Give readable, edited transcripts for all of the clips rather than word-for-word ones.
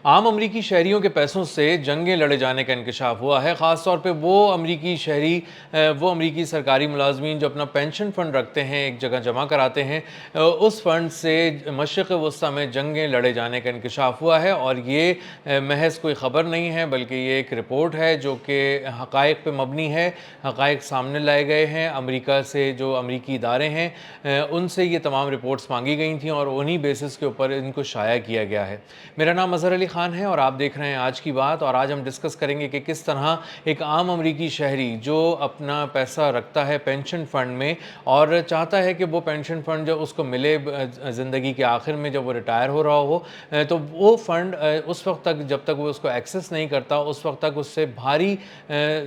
عام امریکی شہریوں کے پیسوں سے جنگیں لڑے جانے کا انکشاف ہوا ہے، خاص طور پہ وہ امریکی سرکاری ملازمین جو اپنا پینشن فنڈ رکھتے ہیں، ایک جگہ جمع کراتے ہیں، اس فنڈ سے مشرق وسطیٰ میں جنگیں لڑے جانے کا انکشاف ہوا ہے۔ اور یہ محض کوئی خبر نہیں ہے بلکہ یہ ایک رپورٹ ہے جو کہ حقائق پہ مبنی ہے، حقائق سامنے لائے گئے ہیں۔ امریکہ سے جو امریکی ادارے ہیں ان سے یہ تمام رپورٹس مانگی گئی تھیں اور انہی بیسس کے اوپر ان کو شائع کیا گیا ہے۔ میرا نام اظہر علی خان ہے اور آپ دیکھ رہے ہیں آج کی بات، اور آج ہم ڈسکس کریں گے کہ کس طرح ایک عام امریکی شہری جو اپنا پیسہ رکھتا ہے پینشن فنڈ میں اور چاہتا ہے کہ وہ پینشن فنڈ جو اس کو ملے زندگی کے آخر میں جب وہ ریٹائر ہو رہا ہو، تو وہ فنڈ اس وقت تک جب تک وہ اس کو ایکسیس نہیں کرتا اس وقت تک اس سے بھاری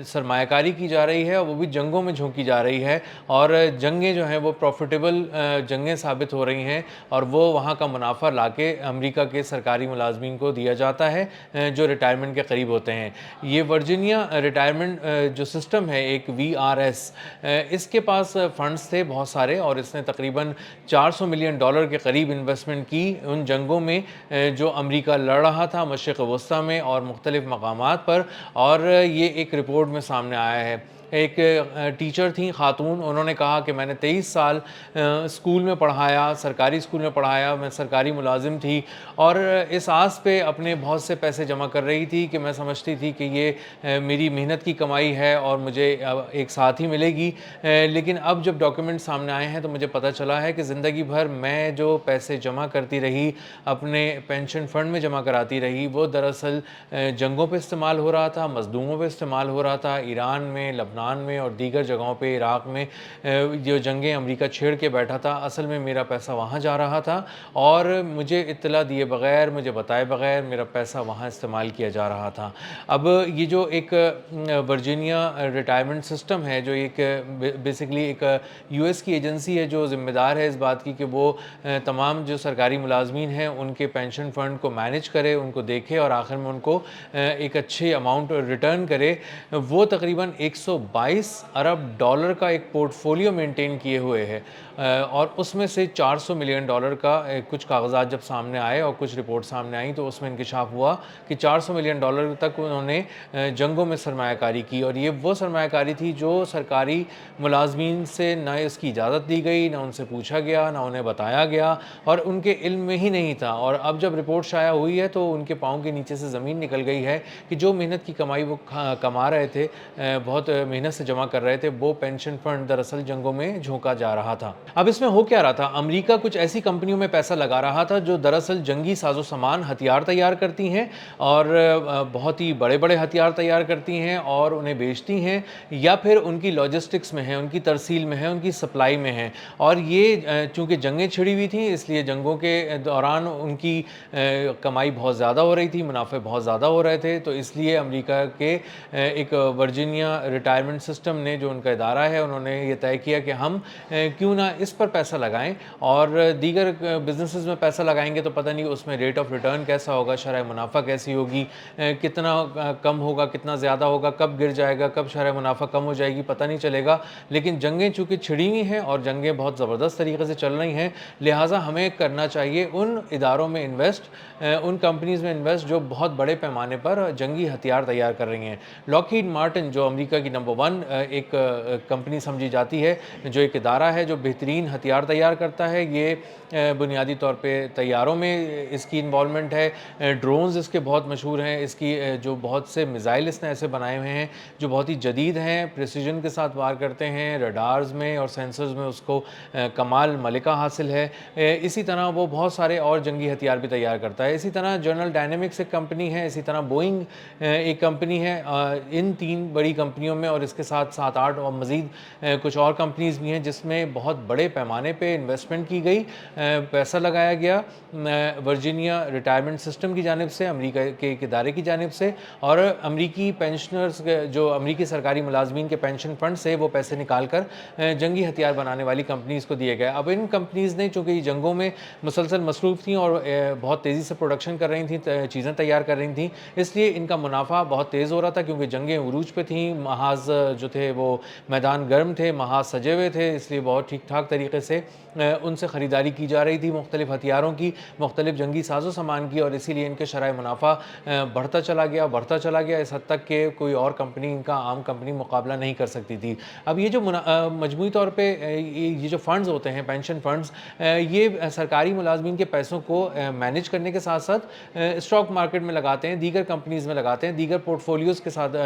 سرمایہ کاری کی جا رہی ہے، وہ بھی جنگوں میں جھونکی جا رہی ہے، اور جنگیں جو ہیں وہ پروفیٹیبل جنگیں ثابت ہو رہی ہیں، اور وہ وہاں کا منافع لا کے امریکہ کے سرکاری ملازمین کو دیا جاتا ہے جو ریٹائرمنٹ کے قریب ہوتے ہیں۔ یہ ورجینیا ریٹائرمنٹ جو سسٹم ہے، ایک VRS، اس کے پاس فنڈز تھے بہت سارے، اور اس نے تقریباً $400 ملین کے قریب انویسٹمنٹ کی ان جنگوں میں جو امریکہ لڑ رہا تھا مشرق وسطیٰ میں اور مختلف مقامات پر، اور یہ ایک رپورٹ میں سامنے آیا ہے۔ ایک ٹیچر تھیں خاتون، انہوں نے کہا کہ میں نے 23 سال اسکول میں پڑھایا، سرکاری اسکول میں پڑھایا، میں سرکاری ملازم تھی، اور اس آس پہ اپنے بہت سے پیسے جمع کر رہی تھی کہ میں سمجھتی تھی کہ یہ میری محنت کی کمائی ہے اور مجھے ایک ساتھ ہی ملے گی، لیکن اب جب ڈاکیومنٹ سامنے آئے ہیں تو مجھے پتہ چلا ہے کہ زندگی بھر میں جو پیسے جمع کرتی رہی، اپنے پینشن فنڈ میں جمع کراتی رہی، وہ دراصل جنگوں پہ استعمال ہو رہا تھا، مزدوروں پہ استعمال ہو رہا تھا، ایران میں، لبنان میں اور دیگر جگہوں پہ، عراق میں جو جنگیں امریکہ چھیڑ کے بیٹھا تھا، اصل میں میرا پیسہ وہاں جا رہا تھا اور مجھے اطلاع دیے بغیر، مجھے بتائے بغیر میرا پیسہ وہاں استعمال کیا جا رہا تھا۔ اب یہ جو ایک ورجینیا ریٹائرمنٹ سسٹم ہے، جو ایک بیسیکلی ایک US کی ایجنسی ہے جو ذمہ دار ہے اس بات کی کہ وہ تمام جو سرکاری ملازمین ہیں ان کے پینشن فنڈ کو مینیج کرے، ان کو دیکھے اور آخر میں ان کو ایک اچھی اماؤنٹ ریٹرن کرے، وہ تقریباً $122 ارب کا ایک پورٹ فولیو مینٹین کیے ہوئے ہے، اور اس میں سے $400 ملین کا کچھ کاغذات جب سامنے آئے اور کچھ رپورٹ سامنے آئیں تو اس میں انکشاف ہوا کہ $400 ملین تک انہوں نے جنگوں میں سرمایہ کاری کی، اور یہ وہ سرمایہ کاری تھی جو سرکاری ملازمین سے نہ اس کی اجازت دی گئی، نہ ان سے پوچھا گیا، نہ انہیں بتایا گیا، اور ان کے علم میں ہی نہیں تھا۔ اور اب جب رپورٹ شائع ہوئی ہے تو ان کے پاؤں کے نیچے سے زمین نکل گئی ہے کہ جو محنت کی کمائی وہ کما رہے تھے، بہت محنت سے جمع کر رہے تھے، وہ پینشن فنڈ دراصل جنگوں میں جھونکا جا رہا تھا۔ اب اس میں ہو کیا رہا تھا؟ امریکہ کچھ ایسی کمپنیوں میں پیسہ لگا رہا تھا جو دراصل جنگی ساز و سامان، ہتھیار تیار کرتی ہیں، اور بہت ہی بڑے بڑے ہتھیار تیار کرتی ہیں اور انہیں بیچتی ہیں، یا پھر ان کی لاجسٹکس میں ہیں، ان کی ترسیل میں ہیں، ان کی سپلائی میں ہیں، اور یہ چونکہ جنگیں چھڑی ہوئی تھیں اس لیے جنگوں کے دوران ان کی کمائی بہت زیادہ ہو رہی تھی، منافع بہت زیادہ ہو رہے تھے، تو اس لیے امریکہ کے ایک ورجینیا ریٹائرمنٹ سسٹم نے، جو ان کا ادارہ ہے، انہوں نے یہ طے کیا کہ ہم کیوں نہ اس پر پیسہ لگائیں، اور دیگر بزنسز میں پیسہ لگائیں گے تو پتہ نہیں اس میں ریٹ آف ریٹرن کیسا ہوگا، شرح منافع کیسی ہوگی، کتنا کم ہوگا، کتنا زیادہ ہوگا، کب گر جائے گا، کب شرح منافع کم ہو جائے گی، پتہ نہیں چلے گا۔ لیکن جنگیں چونکہ چھڑی ہوئی ہیں اور جنگیں بہت زبردست طریقے سے چل رہی ہیں، لہٰذا ہمیں کرنا چاہیے ان اداروں میں انویسٹ، ان کمپنیز میں انویسٹ جو بہت بڑے پیمانے پر جنگی ہتھیار تیار کر رہی ہیں۔ لاکہیڈ مارٹن جو امریکہ کی نمبر 1 ایک کمپنی سمجھی جاتی ہے، جو ایک ادارہ ہے جو بہترین ہتھیار تیار کرتا ہے، یہ بنیادی طور پہ طیاروں میں اس کی انوالومنٹ ہے، ڈرونز اس کے بہت مشہور ہیں، اس کی جو بہت سے میزائل اس نے ایسے بنائے ہوئے ہیں جو بہت ہی جدید ہیں، پریسیجن کے ساتھ وار کرتے ہیں، ریڈارز میں اور سینسرز میں اس کو کمال ملکہ حاصل ہے۔ اسی طرح وہ بہت سارے اور جنگی ہتھیار بھی تیار کرتا ہے۔ اسی طرح جنرل ڈائنامکس ایک کمپنی ہے، اسی طرح بوئنگ ایک کمپنی ہے۔ ان 3 بڑی کمپنیوں میں اور اس کے ساتھ 7-8 اور مزید کچھ اور کمپنیز بھی ہیں جس میں بہت بڑے پیمانے پہ انویسٹمنٹ کی گئی، پیسہ لگایا گیا ورجینیا ریٹائرمنٹ سسٹم کی جانب سے، امریکہ کے ایک ادارے کی جانب سے، اور امریکی پینشنرز جو امریکی سرکاری ملازمین کے پینشن فنڈ سے وہ پیسے نکال کر جنگی ہتھیار بنانے والی کمپنیز کو دیے گئے۔ اب ان کمپنیز نے چونکہ یہ جنگوں میں مسلسل مصروف تھیں اور بہت تیزی سے پروڈکشن کر رہی تھیں، چیزیں تیار کر رہی تھیں، اس لیے ان کا منافع بہت تیز ہو رہا تھا کیونکہ جنگیں عروج پہ تھیں، محاذ جو تھے وہ میدان گرم تھے، محاذ سجے ہوئے تھے، اس لیے بہت ٹھیک ٹھاک پاک طریقے سے ان سے خریداری کی جا رہی تھی مختلف ہتھیاروں کی، مختلف جنگی ساز و سامان کی، اور اسی لیے ان کے شرائح منافع بڑھتا چلا گیا اس حد تک کہ کوئی اور کمپنی ان کا عام کمپنی مقابلہ نہیں کر سکتی تھی۔ اب یہ جو مجموعی طور پہ یہ جو فنڈز ہوتے ہیں، پینشن فنڈز، یہ سرکاری ملازمین کے پیسوں کو مینیج کرنے کے ساتھ ساتھ اسٹاک مارکیٹ میں لگاتے ہیں، دیگر کمپنیز میں لگاتے ہیں، دیگر پورٹ فولیوز کے ساتھ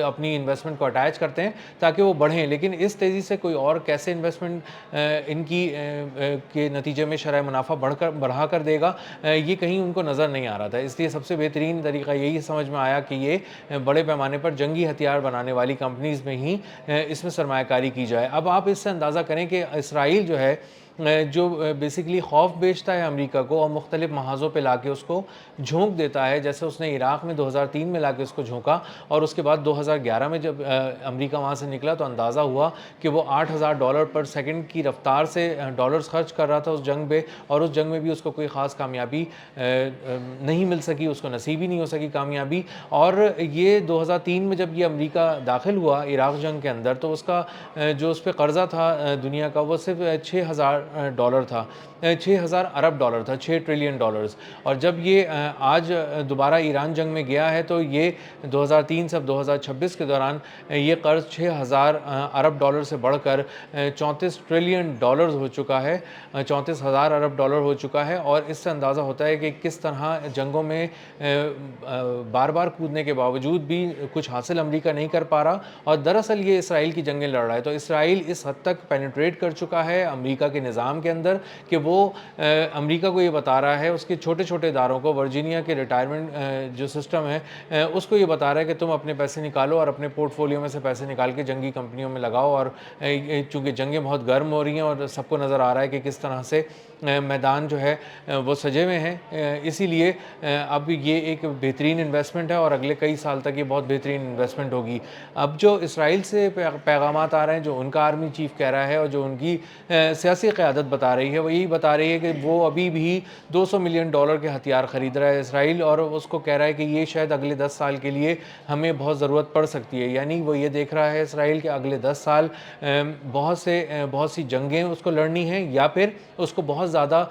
اپنی انویسٹمنٹ کو اٹیچ کرتے ہیں تاکہ وہ بڑھیں، لیکن اس تیزی سے کوئی اور کیسے انویسٹمنٹ ان کی کے نتیجے میں شرح منافع بڑھا کر دے گا، یہ کہیں ان کو نظر نہیں آ رہا تھا۔ اس لیے سب سے بہترین طریقہ یہی سمجھ میں آیا کہ یہ بڑے پیمانے پر جنگی ہتھیار بنانے والی کمپنیز میں ہی اس میں سرمایہ کاری کی جائے۔ اب آپ اس سے اندازہ کریں کہ اسرائیل جو ہے جو بیسیکلی خوف بیچتا ہے امریکہ کو اور مختلف محاذوں پہ لا کے اس کو جھونک دیتا ہے، جیسے اس نے عراق میں 2003 میں لا کے اس کو جھونکا، اور اس کے بعد 2011 میں جب امریکہ وہاں سے نکلا تو اندازہ ہوا کہ وہ $8,000 پر سیکنڈ کی رفتار سے ڈالرز خرچ کر رہا تھا اس جنگ پہ، اور اس جنگ میں بھی اس کو کوئی خاص کامیابی نہیں مل سکی، اس کو نصیب ہی نہیں ہو سکی کامیابی۔ اور یہ 2003 میں جب یہ امریکہ داخل ہوا عراق جنگ کے اندر تو اس کا جو اس پہ قرضہ تھا دنیا کا وہ صرف $6,000 تھا، 6,000 ارب ڈالر تھا، $6 ٹریلین۔ اور جب یہ آج دوبارہ ایران جنگ میں گیا ہے تو یہ 2003 سے اب 2026 کے دوران یہ قرض 6,000 ارب ڈالر سے بڑھ کر $34 ٹریلین ہو چکا ہے، 34,000 ارب ڈالر ہو چکا ہے۔ اور اس سے اندازہ ہوتا ہے کہ کس طرح جنگوں میں بار بار کودنے کے باوجود بھی کچھ حاصل امریکہ نہیں کر پا رہا، اور دراصل یہ اسرائیل کی جنگیں لڑ رہا ہے۔ تو اسرائیل اس حد تک پینیٹریٹ کر چکا ہے امریکہ کے نظام کے اندر کہ وہ امریکہ کو یہ بتا رہا ہے، اس کے چھوٹے چھوٹے اداروں کو، ورجینیا کے ریٹائرمنٹ جو سسٹم ہے اس کو یہ بتا رہا ہے کہ تم اپنے پیسے نکالو اور اپنے پورٹ فولیو میں سے پیسے نکال کے جنگی کمپنیوں میں لگاؤ۔ اور چونکہ جنگیں بہت گرم ہو رہی ہیں اور سب کو نظر آ رہا ہے کہ کس طرح سے میدان جو ہے وہ سجے ہوئے ہیں، اسی لیے اب یہ ایک بہترین انویسٹمنٹ ہے اور اگلے کئی سال تک یہ بہت بہترین انویسٹمنٹ ہوگی۔ اب جو اسرائیل سے پیغامات آ رہے ہیں، جو ان کا آرمی چیف کہہ رہا ہے اور جو ان کی سیاسی قیادت بتا رہی ہے، وہ یہی بتا رہی ہے کہ وہ ابھی بھی $200 ملین کے ہتھیار خرید رہا ہے اسرائیل، اور اس کو کہہ رہا ہے کہ یہ شاید اگلے 10 سال کے لیے ہمیں بہت ضرورت پڑ سکتی ہے۔ یعنی وہ یہ دیکھ رہا ہے اسرائیل کہ اگلے 10 سال بہت سی جنگیں اس کو لڑنی ہیں، یا پھر اس کو بہت زیادہ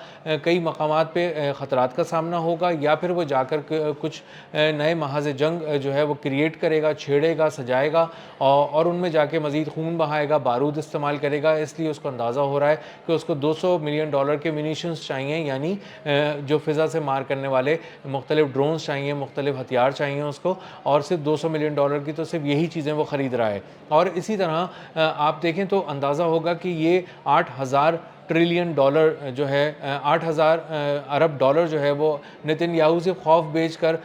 کئی مقامات پہ خطرات کا سامنا ہوگا، یا پھر وہ جا کر کچھ نئے محاذ جنگ جو ہے وہ کریٹ کرے گا، چھیڑے گا، سجائے گا، اور ان میں جا کے مزید خون بہائے گا، بارود استعمال کرے گا۔ اس لیے اس کو اندازہ ہو رہا ہے کہ اس کو $200 ملین کے منیشنز چاہیے، یعنی جو فضا سے مار کرنے والے مختلف ڈرونز چاہیے، مختلف ہتھیار چاہیے اس کو، اور صرف $200 ملین کی تو صرف یہی چیزیں وہ خرید رہا ہے۔ اور اسی طرح آپ دیکھیں تو اندازہ ہوگا کہ یہ $8,000 ٹریلین جو ہے، 8,000 ارب ڈالر جو ہے وہ نتن یاہو سے خوف بیچ کر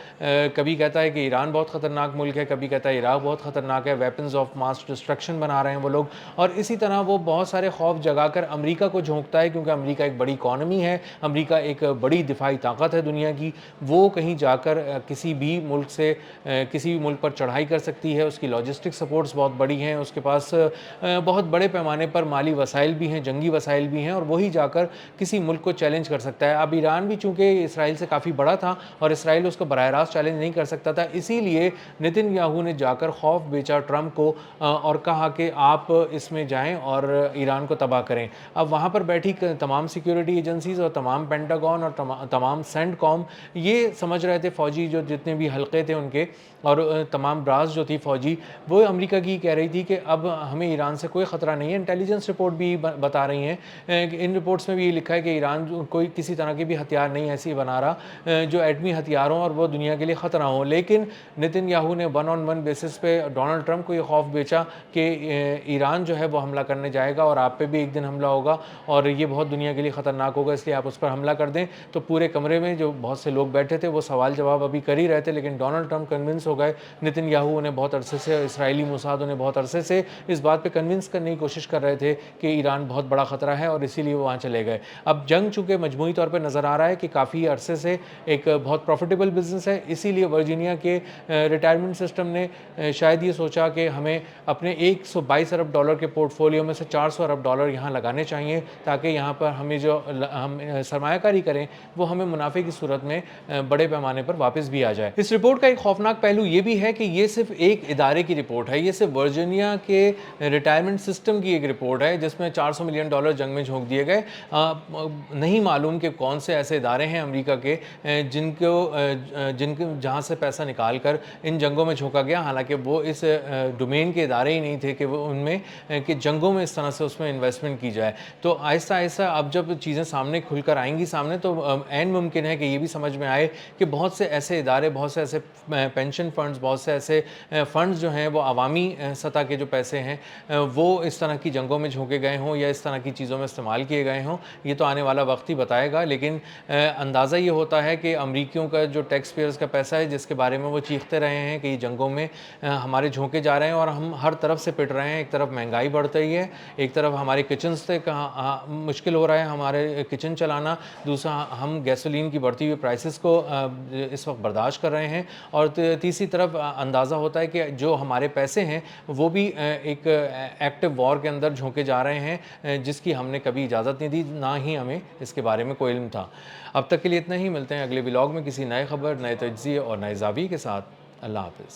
کبھی کہتا ہے کہ ایران بہت خطرناک ملک ہے، کبھی کہتا ہے عراق بہت خطرناک ہے، ویپنز آف ماس ڈسٹرکشن بنا رہے ہیں وہ لوگ، اور اسی طرح وہ بہت سارے خوف جگا کر امریکہ کو جھونکتا ہے، کیونکہ امریکہ ایک بڑی اکانومی ہے، امریکہ ایک بڑی دفاعی طاقت ہے دنیا کی، وہ کہیں جا کر کسی بھی ملک پر چڑھائی کر سکتی ہے، اس کی لاجسٹک سپورٹس بہت بڑی ہیں، اس کے پاس بہت بڑے پیمانے پر مالی وسائل بھی ہیں، جنگی وسائل بھی ہیں، اور وہی جا کر کسی ملک کو چیلنج کر سکتا ہے۔ اب ایران بھی چونکہ اسرائیل سے کافی بڑا تھا اور اسرائیل اس کو براہ راست چیلنج نہیں کر سکتا تھا، اسی لیے نتن یاہو نے جا کر خوف بیچا ٹرمپ کو اور کہا کہ آپ اس میں جائیں اور ایران کو تباہ کریں۔ اب وہاں پر بیٹھی تمام سیکیورٹی ایجنسیز اور تمام پینٹاگون اور تمام سینٹ کام یہ سمجھ رہے تھے، فوجی جو جتنے بھی حلقے تھے ان کے اور تمام براس جو تھی فوجی، وہ امریکہ کی کہہ رہی تھی کہ اب ہمیں ایران سے کوئی خطرہ نہیں ہے۔ انٹیلیجنس رپورٹ بھی بتا رہی ہیں، ان رپورٹس میں بھی یہ لکھا ہے کہ ایران کوئی کسی طرح کے بھی ہتھیار نہیں ایسی بنا رہا جو ایٹمی ہتھیار ہوں اور وہ دنیا کے لیے خطرہ ہوں، لیکن نتن یاہو نے 1 on 1 بیسس پہ ڈونلڈ ٹرمپ کو یہ خوف بیچا کہ ایران جو ہے وہ حملہ کرنے جائے گا اور آپ پہ بھی ایک دن حملہ ہوگا اور یہ بہت دنیا کے لیے خطرناک ہوگا، اس لیے آپ اس پر حملہ کر دیں۔ تو پورے کمرے میں جو بہت سے لوگ بیٹھے تھے وہ سوال جواب ابھی کر ہی رہے تھے، لیکن ڈونلڈ ٹرمپ کنونس ہو گئے۔ نتن یاہو انہیں بہت عرصے سے، اسرائیلی موساد انہیں بہت عرصے سے اس بات پہ کنونس کرنے کی کوشش کر رہے تھے کہ ایران بہت بڑا خطرہ ہے، اور اسی اسی لیے وہ وہاں چلے گئے۔ اب جنگ چونکہ مجموعی طور پہ نظر آ رہا ہے کہ کافی عرصے سے ایک بہت پروفیٹیبل بزنس ہے، اسی لیے ورجینیا کے ریٹائرمنٹ سسٹم نے شاید یہ سوچا کہ ہمیں اپنے $122 ارب کے پورٹ فولیو میں سے $400 ارب یہاں لگانے چاہیے، تاکہ یہاں پر ہمیں جو ہم سرمایہ کاری کریں وہ ہمیں منافع کی صورت میں بڑے پیمانے پر واپس بھی آ جائے۔ اس رپورٹ کا ایک خوفناک پہلو یہ بھی ہے کہ یہ صرف ایک ادارے کی رپورٹ ہے، یہ صرف ورجینیا کے ریٹائرمنٹ سسٹم کی ایک رپورٹ ہے جس میں $400 ملین جنگ میں جھونک دیے گئے۔ نہیں معلوم کہ کون سے ایسے ادارے ہیں امریکہ کے جہاں سے پیسہ نکال کر ان جنگوں میں جھونکا گیا، حالانکہ وہ اس ڈومین کے ادارے ہی نہیں تھے کہ وہ ان میں کہ جنگوں میں اس طرح سے اس میں انویسٹمنٹ کی جائے۔ تو آہستہ آہستہ اب جب چیزیں سامنے کھل کر آئیں گی سامنے تو عین ممکن ہے کہ یہ بھی سمجھ میں آئے کہ بہت سے ایسے ادارے، بہت سے ایسے پینشن فنڈز، بہت سے ایسے فنڈز جو ہیں وہ عوامی سطح کے جو پیسے ہیں وہ اس طرح کی جنگوں میں جھونکے گئے ہوں یا اس طرح کی چیزوں میں استعمال کیے گئے ہوں۔ یہ تو آنے والا وقت ہی بتائے گا، لیکن اندازہ یہ ہوتا ہے کہ امریکیوں کا جو ٹیکس پیئرز کا پیسہ ہے جس کے بارے میں وہ چیختے رہے ہیں کہ یہ جنگوں میں ہمارے جھونکے جا رہے ہیں اور ہم ہر طرف سے پٹ رہے ہیں، ایک طرف مہنگائی بڑھ رہی ہے، ایک طرف ہمارے کچنز سے مشکل ہو رہا ہے ہمارے کچن چلانا، دوسرا ہم گیسولین کی بڑھتی ہوئی پرائسز کو اس وقت برداشت کر رہے ہیں، اور تیسری طرف اندازہ ہوتا ہے کہ جو ہمارے پیسے ہیں وہ بھی ایک ایکٹیو وار کے اندر جھونکے جا رہے ہیں جس کی ہم نے کبھی اجازت نہیں دی، نہ ہی ہمیں اس کے بارے میں کوئی علم تھا۔ اب تک کے لیے اتنا ہی، ملتے ہیں اگلے ولاگ میں کسی نئے خبر، نئے تجزیے اور نئے زاویے کے ساتھ۔ اللہ حافظ۔